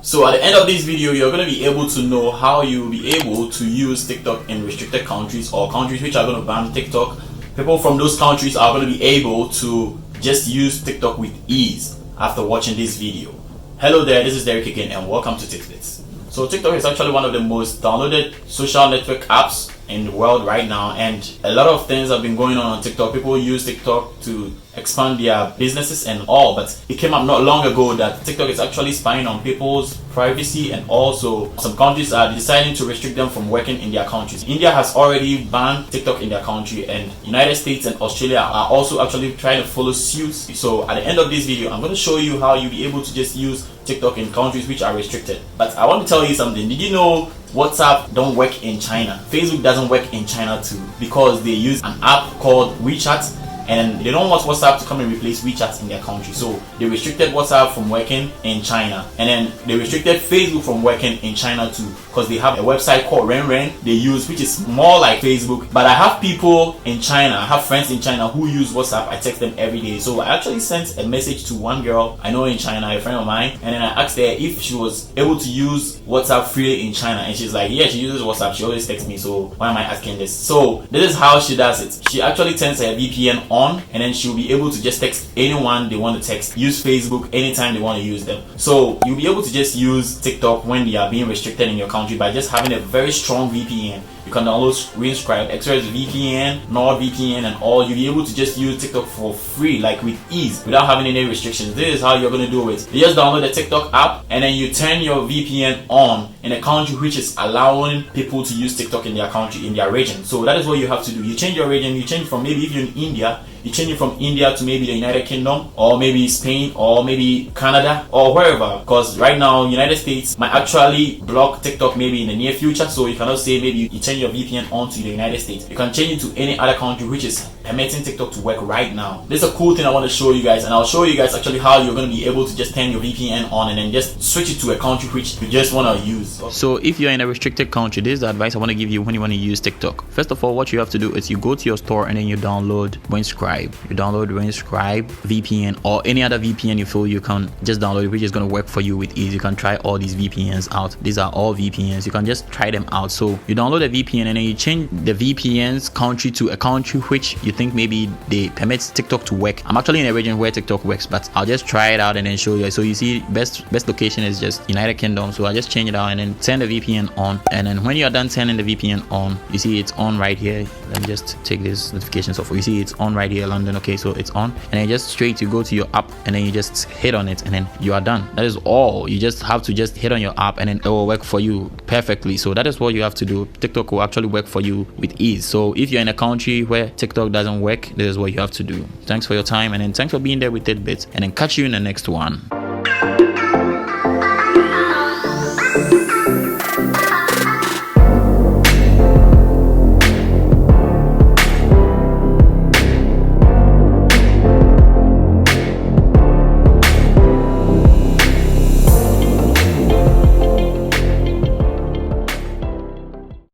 So at the end of this video, you're going to be able to know how you'll be able to use TikTok in restricted countries or countries which are going to ban TikTok. People from those countries are going to be able to just use TikTok with ease after watching this video. Hello there, this is Derek again and welcome to TikTok. So TikTok is actually one of the most downloaded social network apps in the world right now, and a lot of things have been going on TikTok. People use TikTok to expand their businesses and all, but it came up not long ago that TikTok is actually spying on people's privacy, and also some countries are deciding to restrict them from working in their countries. India has already banned TikTok in their country, and United States and Australia are also actually trying to follow suit. So at the end of this video, I'm going to show you how you'll be able to just use TikTok in countries which are restricted. But I want to tell you something. Did you know WhatsApp don't work in China? Facebook doesn't work in China too, because they use an app called WeChat, and they don't want WhatsApp to come and replace WeChat in their country. So they restricted WhatsApp from working in China, and then they restricted Facebook from working in China too, because they have a website called RenRen they use, which is more like Facebook. But I have people in China, I have friends in China who use WhatsApp. I text them every day. So I actually sent a message to one girl I know in China, a friend of mine, and then I asked her if she was able to use WhatsApp freely in China, and she's like, yeah, she uses WhatsApp. She always texts me, so why am I asking this? So this is how she does it. She actually turns her VPN on, and then she'll be able to just text anyone they want to text, use Facebook anytime they want to use them. So you'll be able to just use TikTok when they are being restricted in your country by just having a very strong VPN. You can download Winscribe, ExpressVPN, NordVPN, and all. You'll be able to just use TikTok for free, like with ease, without having any restrictions. This is how you're going to do it. You just download the TikTok app, and then you turn your VPN on in a country which is allowing people to use TikTok in their country, in their region. So that is what you have to do. You change your region. You change from, maybe if you're in India, you change it from India to maybe the United Kingdom, or maybe Spain, or maybe Canada, or wherever. Because right now, United States might actually block TikTok maybe in the near future. So you cannot say maybe you change your VPN on to the United States. You can change it to any other country which is permitting TikTok to work right now. This is a cool thing I want to show you guys, and I'll show you guys actually how you're going to be able to just turn your VPN on and then just switch it to a country which you just want to use. So if you're in a restricted country, this is the advice I want to give you when you want to use TikTok. First of all, what you have to do is you go to your store and then you download Winscribe. You download Winscribe VPN, or any other VPN you feel you can just download it, which is going to work for you with ease. You can try all these VPNs out. These are all VPNs. You can just try them out. So you download a VPN and then you change the VPN's country to a country which you think maybe they permit TikTok to work. I'm actually in a region where TikTok works, but I'll just try it out and then show you. So you see, best location is just United Kingdom. So I just change it out and then turn the VPN on. And then when you're done turning the VPN on, you see it's on right here. Let me just take this notifications off. You see it's on right here, London. Okay, so it's on, and then just straight you go to your app and then you just hit on it and then you are done. That is all. You just have to just hit on your app and then it will work for you perfectly. So that is what you have to do. TikTok will actually work for you with ease. So if you're in a country where TikTok doesn't work, this is what you have to do. Thanks for your time, and then thanks for being there with Tidbits, and then catch you in the next one.